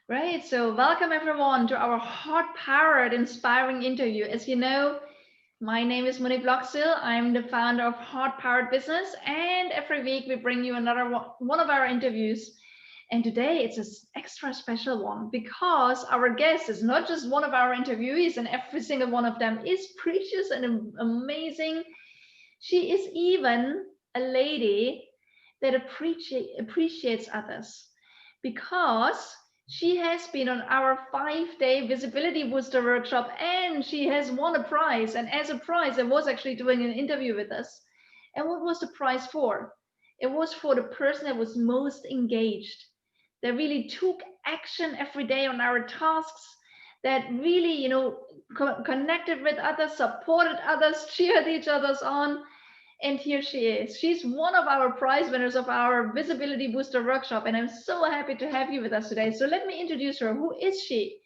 Right, so welcome everyone to our heart-powered inspiring interview. As you know, my name is Monique Bloxil. I'm the founder of Heart-Powered Business, and every week we bring you another one of our interviews. And today it's an extra special one because our guest is not just one of our interviewees, and every single one of them is precious and amazing. She is even a lady that appreciates others because she has been on our 5-day visibility booster workshop and she has won a prize. And as a prize, I was actually doing an interview with us. And what was the prize for? It was for the person that was most engaged, that really took action every day on our tasks, that really, connected with others, supported others, cheered each other's on. And here she is. She's one of our prize winners of our Visibility Booster workshop. And I'm so happy to have you with us today. So let me introduce her. Who is she?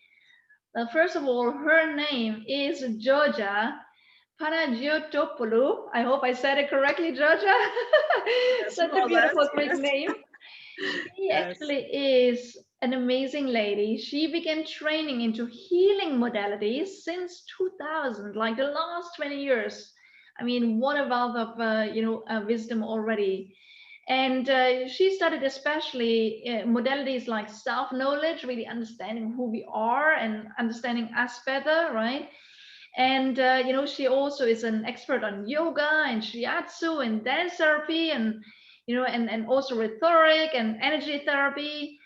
Well, first of all, her name is Georgia Panagiotopoulou. I hope I said it correctly, Georgia. Yes, Such more a or less. beautiful Greek Yes. name. She Yes. actually is an amazing lady. She began training into healing modalities since 2000, like the last 20 years. I mean, what a wealth of wisdom already. And she studied especially modalities like self-knowledge, really understanding who we are and understanding us better, right? And she also is an expert on yoga and shiatsu and dance therapy and and also rhetoric and energy therapy.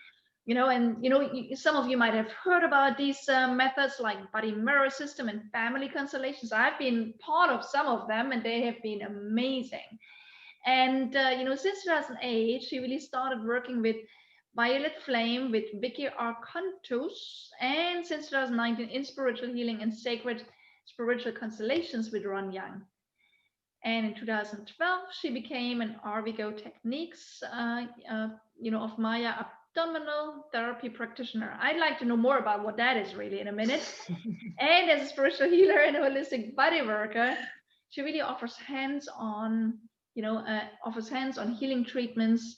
Some of you might have heard about these methods like body mirror system and family constellations. I've been part of some of them and they have been amazing. And since 2008 she really started working with Violet Flame with Vicky Archontous, and since 2019 in spiritual healing and sacred spiritual constellations with Ron Young. And in 2012, she became an Arvigo techniques, of Maya abdominal therapy practitioner. I'd like to know more about what that is really in a minute. And as a spiritual healer and a holistic body worker, she really offers hands-on healing treatments,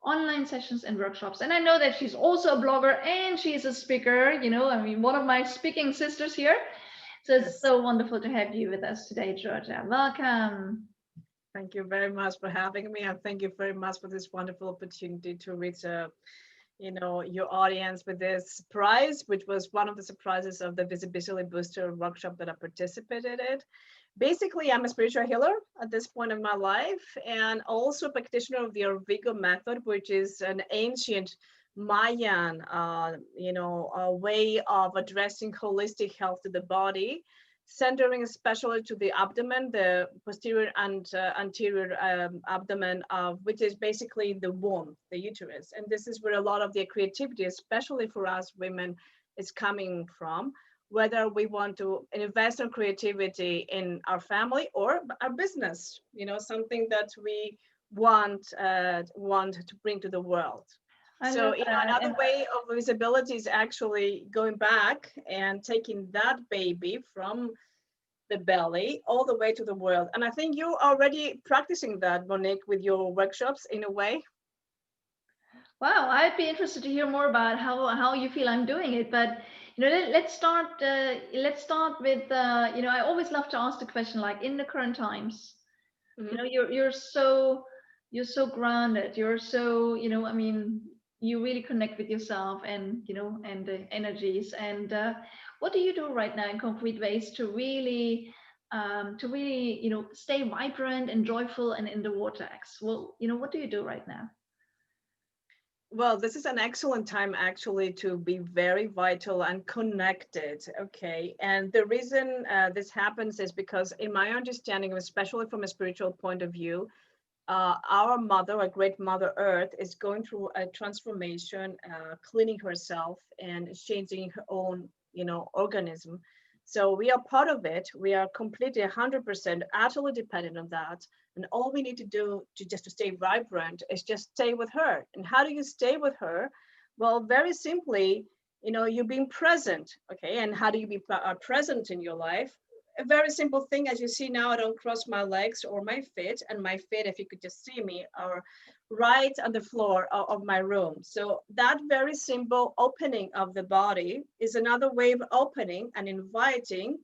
online sessions and workshops. And I know that she's also a blogger and she's a speaker, one of my speaking sisters here. So it's Yes. so wonderful to have you with us today, Georgia. Welcome. Thank you very much for having me, and thank you very much for this wonderful opportunity to reach, your audience with this prize, which was one of the surprises of the Visibility Booster workshop that I participated in. Basically, I'm a spiritual healer at this point of my life, and also a practitioner of the Arvigo method, which is an ancient Mayan, a way of addressing holistic health to the body, centering especially to the abdomen, the posterior and anterior abdomen, which is basically the womb, the uterus. And this is where a lot of the creativity, especially for us women, is coming from, whether we want to invest in creativity in our family or our business, something that we want to bring to the world. I So, love that. another And way of visibility is actually going back and taking that baby from the belly all the way to the world. And I think you're already practicing that, Monique, with your workshops in a way. wow, I'd be interested to hear more about how you feel I'm doing it. But let's start. Let's start with I always love to ask the question like in the current times. Mhm. You're so grounded. You're so you really connect with yourself and and the energies. And what do you do right now in concrete ways to really stay vibrant and joyful and in the vortex? Well, what do you do right now? Well, this is an excellent time actually to be very vital and connected. Okay. And the reason this happens is because, in my understanding, especially from a spiritual point of view, our mother, our great mother Earth, is going through a transformation, cleaning herself and changing her own, organism. So we are part of it. We are completely 100% utterly dependent on that. And all we need to do to stay vibrant is just stay with her. And how do you stay with her? Well, very simply, you being present. Okay. And how do you be present in your life? A very simple thing. As you see now, I don't cross my legs or my feet, and my feet, if you could just see me, are right on the floor of my room. So that very simple opening of the body is another way of opening and inviting,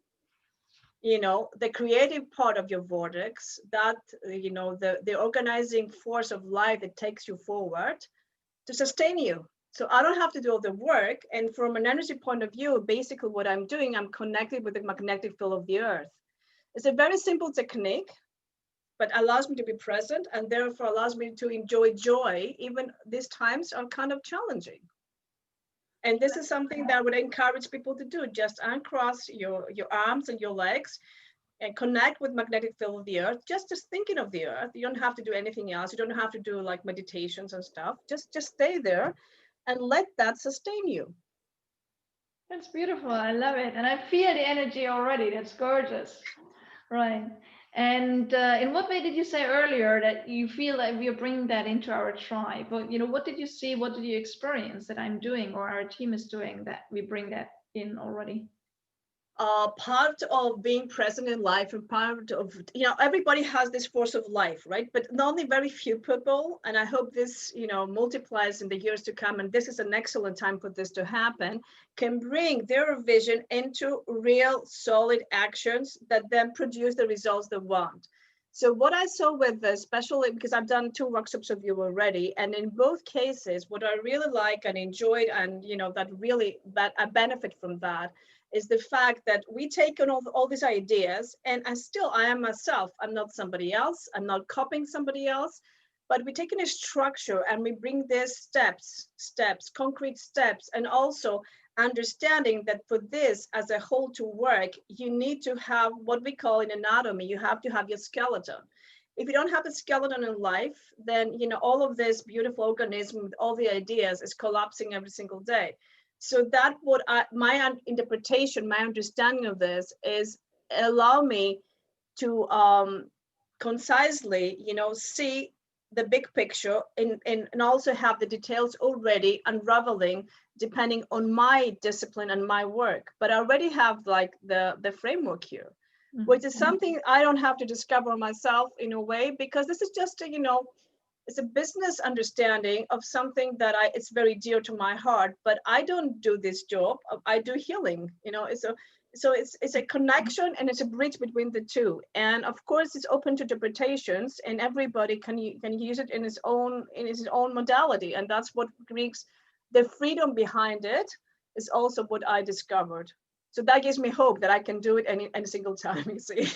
the creative part of your vortex, that, the organizing force of life that takes you forward to sustain you. So I don't have to do all the work. And from an energy point of view, basically what I'm doing, I'm connected with the magnetic field of the earth. It's a very simple technique, but allows me to be present and therefore allows me to enjoy joy. Even these times are kind of challenging. And this is something that I would encourage people to do. Just uncross your arms and your legs and connect with magnetic field of the earth. Just thinking of the earth. You don't have to do anything else. You don't have to do like meditations and stuff. Just stay there and let that sustain you. That's beautiful. I love it. And I feel the energy already. That's gorgeous. Right. And in what way did you say earlier that you feel that we are bringing that into our tribe? But, what did you see? What did you experience that I'm doing or our team is doing that we bring that in already? Part of being present in life and part of, everybody has this force of life, right? But only very few people, and I hope this, multiplies in the years to come, and this is an excellent time for this to happen, can bring their vision into real solid actions that then produce the results they want. So what I saw with this, especially because I've done 2 workshops of you already, and in both cases, what I really like and enjoyed, and that I benefit from that, is the fact that we take on all these ideas, and I am myself. I'm not somebody else. I'm not copying somebody else, but we take in a structure and we bring these steps, concrete steps, and also understanding that for this as a whole to work, you need to have what we call in anatomy, you have to have your skeleton. If you don't have a skeleton in life, then all of this beautiful organism with all the ideas is collapsing every single day. So that my interpretation, my understanding of this is allow me to concisely, see the big picture and also have the details already unraveling depending on my discipline and my work. But I already have like the framework here, which is something I don't have to discover myself in a way, because this is just it's a business understanding of something that it's very dear to my heart, but I don't do this job. I do healing, it's a connection and it's a bridge between the two. And of course it's open to interpretations and everybody can use it in his own modality. And that's what brings the freedom behind it, is also what I discovered. So that gives me hope that I can do it any single time, you see.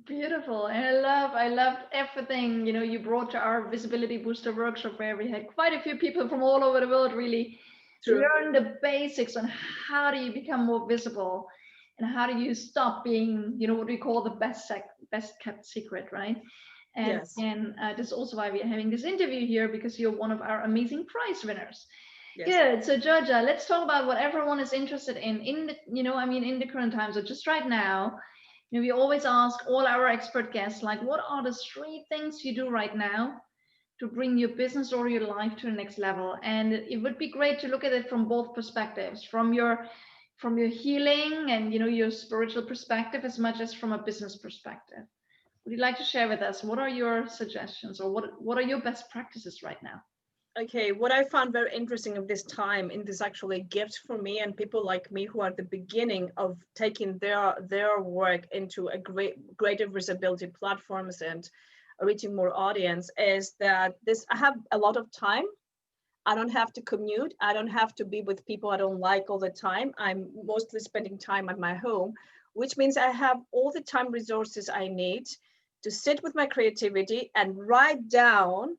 Beautiful. And I loved everything, you brought to our Visibility Booster workshop, where we had quite a few people from all over the world really learn the basics on how do you become more visible and how do you stop being, what we call the best kept secret, right? And, yes. And this is also why we are having this interview here, because you're one of our amazing prize winners. Yes. Good. So Georgia, let's talk about what everyone is interested in the, in the current times. So just right now, we always ask all our expert guests, like, what are the 3 things you do right now to bring your business or your life to the next level? And it would be great to look at it from both perspectives, from your healing and, your spiritual perspective, as much as from a business perspective. Would you like to share with us, what are your suggestions, or what are your best practices right now? Okay, what I found very interesting of this time, and this actually a gift for me and people like me who are at the beginning of taking their work into a greater visibility platforms and reaching more audience, is that I have a lot of time. I don't have to commute. I don't have to be with people I don't like all the time. I'm mostly spending time at my home, which means I have all the time resources I need to sit with my creativity and write down,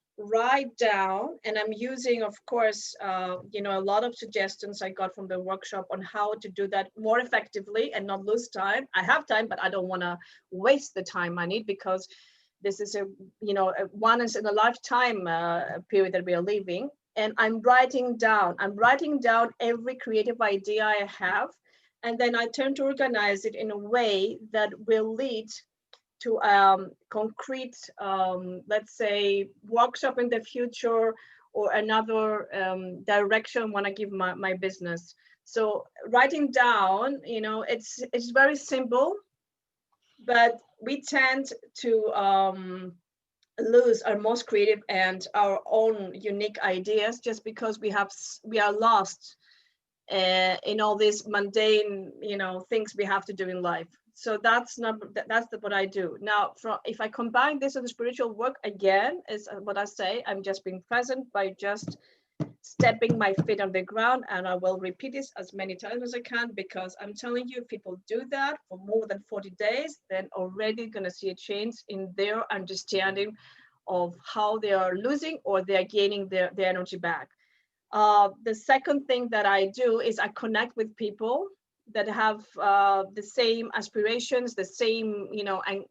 and I'm using, of course, a lot of suggestions I got from the workshop on how to do that more effectively and not lose time. I have time, but I don't want to waste the time I need, because this is a once in a lifetime period that we are living. And I'm writing down every creative idea I have, and then I turn to organize it in a way that will lead to concrete, let's say, workshop in the future, or another direction when I give my business. So writing down, it's very simple, but we tend to lose our most creative and our own unique ideas just because we are lost in all these mundane, things we have to do in life. So what I do now. If I combine this with the spiritual work, again, is what I say. I'm just being present by just stepping my feet on the ground, and I will repeat this as many times as I can, because I'm telling you, if people do that for more than 40 days, then already going to see a change in their understanding of how they are losing or they are gaining their energy back. The second thing that I do is I connect with people that have the same aspirations, the same, and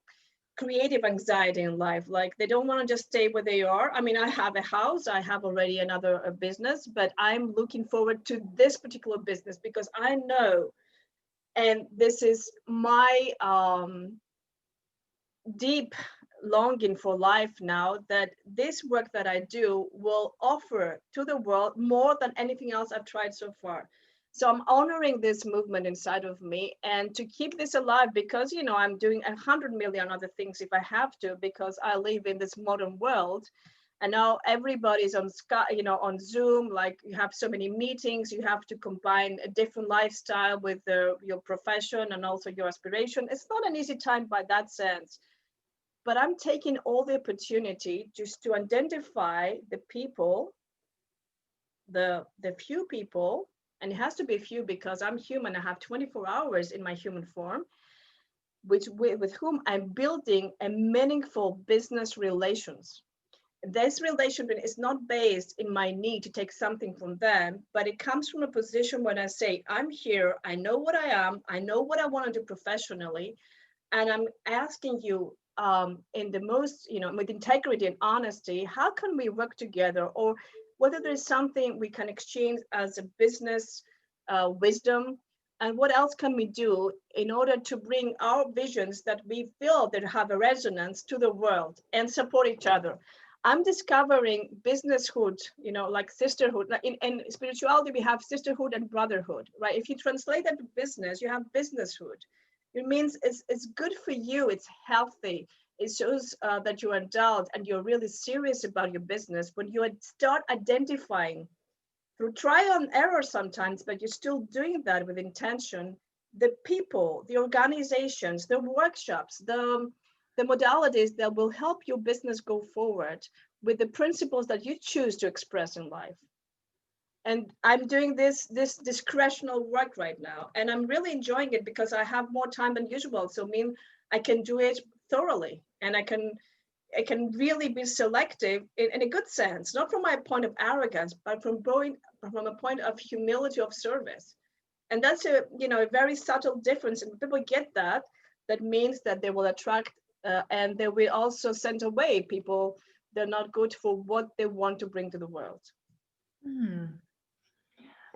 creative anxiety in life. Like they don't want to just stay where they are. I mean, I have a house, I have already another business, but I'm looking forward to this particular business because I know, and this is my deep longing for life now, that this work that I do will offer to the world more than anything else I've tried so far. So I'm honoring this movement inside of me, and to keep this alive, because I'm doing 100 million other things if I have to, because I live in this modern world. And now everybody's on Skype, on Zoom. Like you have so many meetings, you have to combine a different lifestyle with your profession and also your aspiration. It's not an easy time by that sense. But I'm taking all the opportunity just to identify the people, the few people, and it has to be few because I'm human. I have 24 hours in my human form, with whom I'm building a meaningful business relations. This relationship is not based in my need to take something from them, but it comes from a position when I say, I'm here, I know what I am, I know what I want to do professionally, and I'm asking you in the most, with integrity and honesty, how can we work together, or whether there's something we can exchange as a business wisdom, and what else can we do in order to bring our visions that we feel that have a resonance to the world and support each other. I'm discovering businesshood, like sisterhood. Like in spirituality, we have sisterhood and brotherhood, right? If you translate that to business, you have businesshood. It means it's good for you. It's healthy. It shows that you're an adult and you're really serious about your business. When you start identifying through trial and error sometimes, but you're still doing that with intention, the people, the organizations, the workshops, the modalities that will help your business go forward with the principles that you choose to express in life. And I'm doing this discretional work right now, and I'm really enjoying it because I have more time than usual. So I can do it thoroughly, and I can really be selective in a good sense, not from my point of arrogance, but from a point of humility of service. And that's a very subtle difference. And when people get that, that means that they will attract and they will also send away people that are not good for what they want to bring to the world.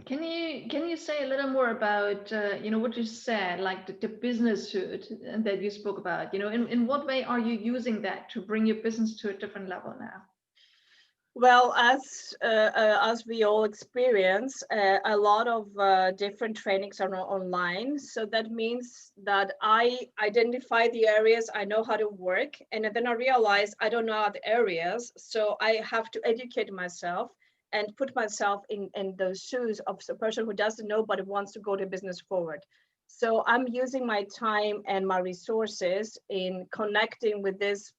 Can you say a little more about what you said, like the businesshood that you spoke about? In what way are you using that to bring your business to a different level now? Well, as we all experience, a lot of different trainings are online. So that means that I identify the areas I know how to work, and then I realize I don't know other areas. So I have to educate myself and put myself in those shoes of a person who doesn't know but wants to go to business forward. So I'm using my time and my resources in connecting with this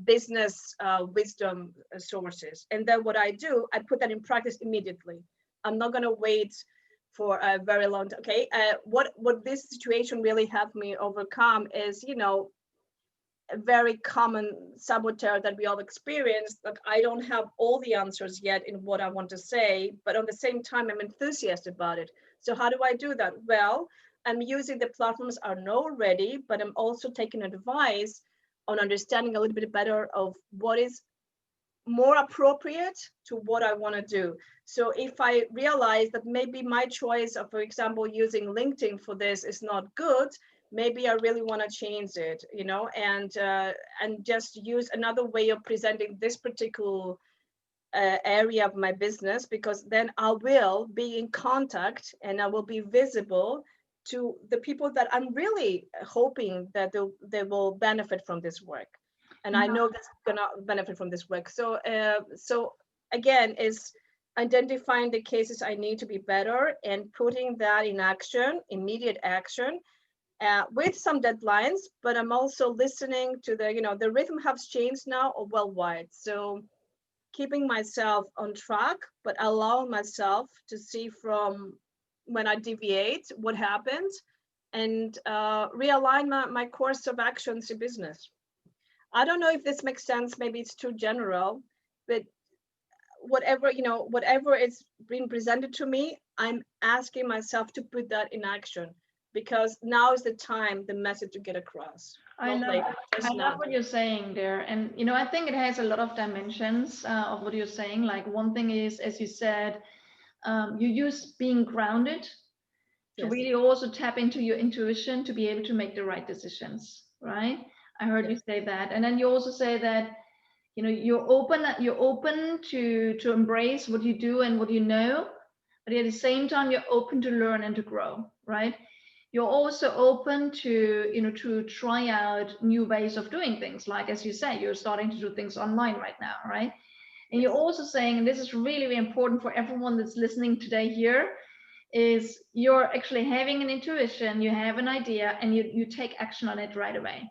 business wisdom sources. And then what I do, I put that in practice immediately. I'm not going to wait for a very long time. Okay. What this situation really helped me overcome is, a very common saboteur that we all experience, that I don't have all the answers yet in what I want to say, but at the same time, I'm enthusiastic about it. So how do I do that? Well, I'm using the platforms I know already, but I'm also taking advice on understanding a little bit better of what is more appropriate to what I want to do. So if I realize that maybe my choice of, for example, using LinkedIn for this is not good, maybe I really want to change it, and just use another way of presenting this particular area of my business, because then I will be in contact and I will be visible to the people that I'm really hoping that they will benefit from this work. And I know that's gonna benefit from this work. So so again, is identifying the cases I need to be better and putting that in action, immediate action, with some deadlines. But I'm also listening to the, the rhythm has changed now worldwide. So keeping myself on track, but allowing myself to see from when I deviate what happens, and realign my course of actions in business. I don't know if this makes sense. Maybe it's too general, but whatever, whatever is being presented to me, I'm asking myself to put that in action, because now is the time, the message to get across. I Not love, later, I just love now. what you're saying there, and I think it has a lot of dimensions of what you're saying. Like one thing is, as you said, you use being grounded to Yes. really also tap into your intuition to be able to make the right decisions, right? I heard you Yes. say that, and then you also say that you're open to embrace what you do and what you know, but at the same time you're open to learn and to grow, right? You're also open to to try out new ways of doing things, like as you say, you're starting to do things online right now, right? And you're Yes. also saying, and this is really, really important for everyone that's listening today here, is you're actually having an intuition, you have an idea, and you take action on it right away,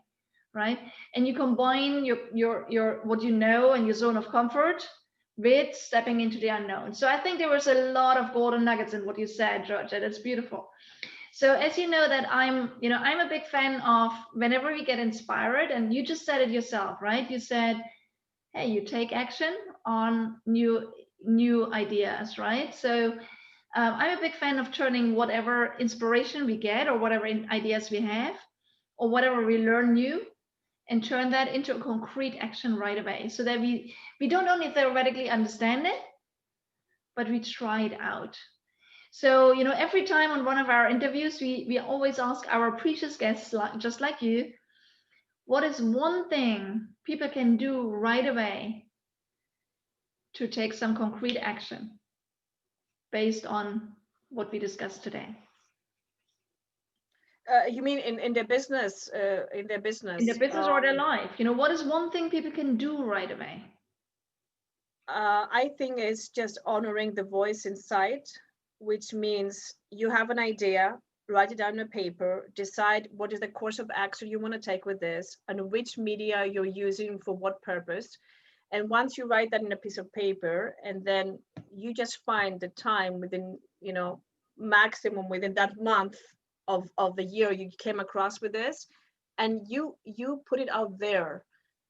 right? And you combine your what you know and your zone of comfort with stepping into the unknown. So I think there was a lot of golden nuggets in what you said, Georgia. That's beautiful. So as you know that I'm a big fan of whenever we get inspired, and you just said it yourself, right? You said, hey, you take action on new ideas, right? So I'm a big fan of turning whatever inspiration we get or whatever ideas we have or whatever we learn new and turn that into a concrete action right away, so that we don't only theoretically understand it, but we try it out. So every time on one of our interviews, we always ask our precious guests, just like you, what is one thing people can do right away to take some concrete action based on what we discussed today? You mean in their business, in their In their business? business or their life, what is one thing people can do right away? I think it's just honoring the voice inside, which means you have an idea, write it down on paper, decide what is the course of action you want to take with this, and which media you're using for what purpose. And once you write that in a piece of paper, and then you just find the time within, maximum within that month of the year you came across with this, and you put it out there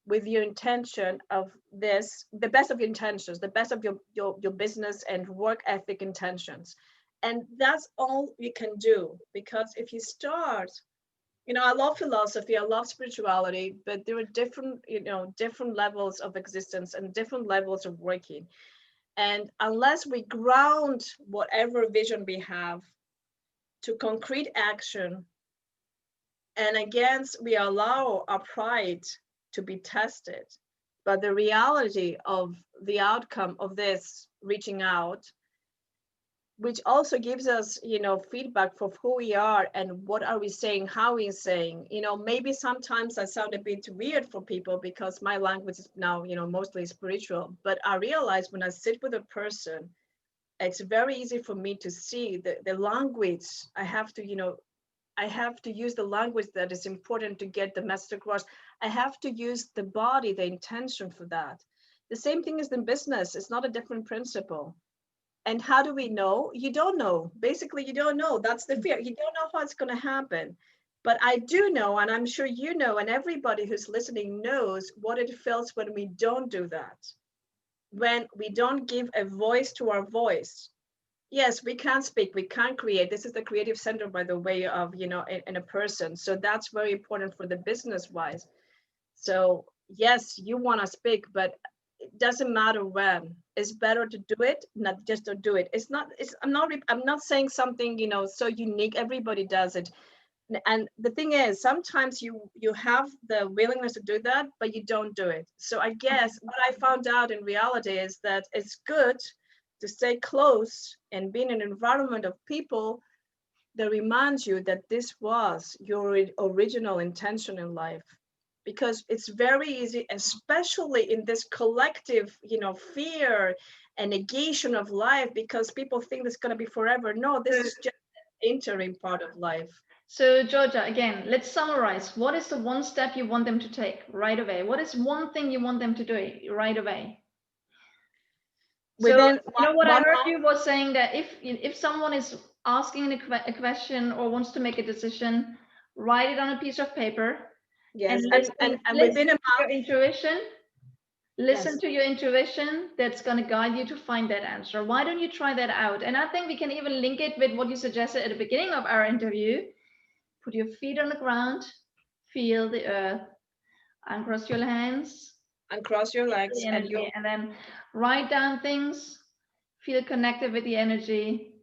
with your intention of this, the best of your intentions, the best of your business and work ethic intentions. And that's all you can do. Because if you start, I love philosophy, I love spirituality, but there are different, different levels of existence and different levels of working. And unless we ground whatever vision we have to concrete action, and against we allow our pride to be tested, but the reality of the outcome of this reaching out, which also gives us feedback for who we are and what are we saying, how we saying. Maybe sometimes I sound a bit weird for people because my language is now mostly spiritual, but I realize when I sit with a person, it's very easy for me to see the language I have to use the language that is important to get the message across. I have to use the body, the intention for that. The same thing is in business. It's not a different principle. And how do we know? You don't know. Basically, you don't know. That's the fear. You don't know how it's going to happen. But I do know, and I'm sure you know, and everybody who's listening knows what it feels when we don't do that. When we don't give a voice to our voice. Yes, we can speak, we can create. This is the creative center, by the way, of, in a person. So that's very important for the business wise. So yes, you want to speak, but it doesn't matter when. It's better to do it, not just to do it. I'm not saying something, so unique. Everybody does it. And the thing is, sometimes you have the willingness to do that, but you don't do it. So I guess what I found out in reality is that it's good to stay close and be in an environment of people that reminds you that this was your original intention in life. because it's very easy, especially in this collective, fear and negation of life, because people think it's going to be forever. No, this is just an interim part of life. So Georgia, again, let's summarize. What is the one step you want them to take right away? What is one thing you want them to do right away? Within so what I heard you was saying that if someone is asking a question or wants to make a decision, write it on a piece of paper. Yes, and within a month, your intuition. Listen to your intuition. That's going to guide you to find that answer. Why don't you try that out? And I think we can even link it with what you suggested at the beginning of our interview. Put your feet on the ground, feel the earth, uncross your hands, uncross your legs, and then write down things, feel connected with the energy,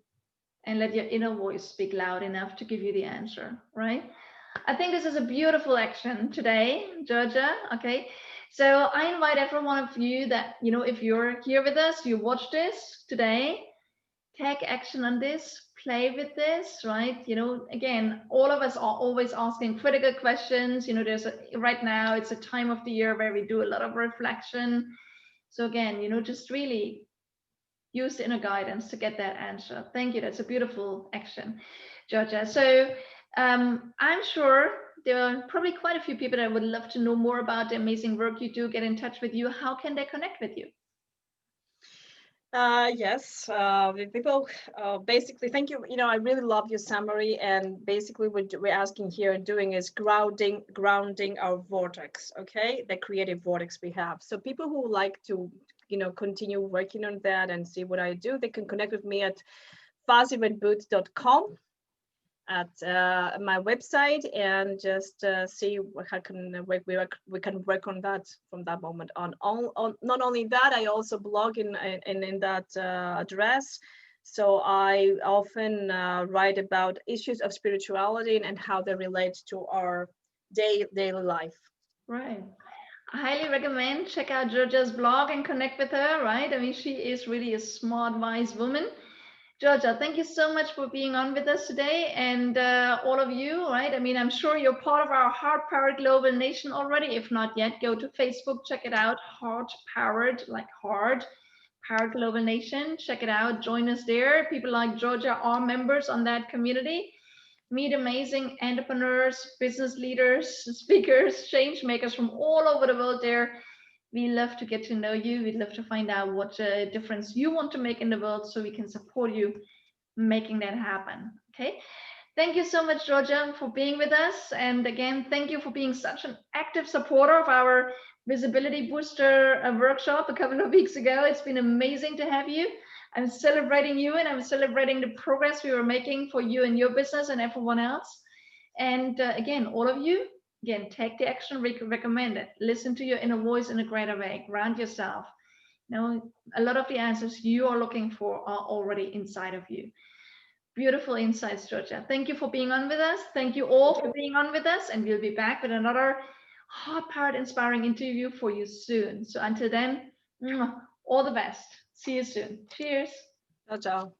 and let your inner voice speak loud enough to give you the answer, right? I think this is a beautiful action today, Georgia. Okay. So I invite every one of you that, if you're here with us, you watch this today, take action on this, play with this, right? Again, all of us are always asking critical questions. Right now it's a time of the year where we do a lot of reflection. So again, just really use the inner guidance to get that answer. Thank you. That's a beautiful action, Georgia. So I'm sure there are probably quite a few people that would love to know more about the amazing work you do, get in touch with you. How can they connect with you? Yes, people basically, thank you. I really love your summary, and basically what we're asking here and doing is grounding our vortex, okay, the creative vortex we have. So people who like to, continue working on that and see what I do, they can connect with me at fuzzyredboots.com, at my website, and just see how can we can work on that from that moment on. Not only that, I also blog in that address. So I often write about issues of spirituality and how they relate to our daily life. Right. I highly recommend check out Georgia's blog and connect with her, right? I mean, she is really a smart, wise woman. Georgia, thank you so much for being on with us today, and all of you, right? I mean, I'm sure you're part of our HeartPowered Global Nation already. If not yet, go to Facebook, check it out, HeartPowered, like Heart, Powered Global Nation. Check it out, join us there. People like Georgia are members on that community. Meet amazing entrepreneurs, business leaders, speakers, change makers from all over the world there. We love to get to know you. We'd love to find out what difference you want to make in the world so we can support you making that happen. Okay. Thank you so much, Georgia, for being with us. And again, thank you for being such an active supporter of our Visibility Booster workshop a couple of weeks ago. It's been amazing to have you. I'm celebrating you, and I'm celebrating the progress we were making for you and your business and everyone else. And again, all of you, again, take the action recommended. Listen to your inner voice in a greater way. Ground yourself. A lot of the answers you are looking for are already inside of you. Beautiful insights, Georgia. Thank you for being on with us. Thank you all for being on with us. And we'll be back with another heart-powered inspiring interview for you soon. So until then, all the best. See you soon. Cheers. Ciao, ciao.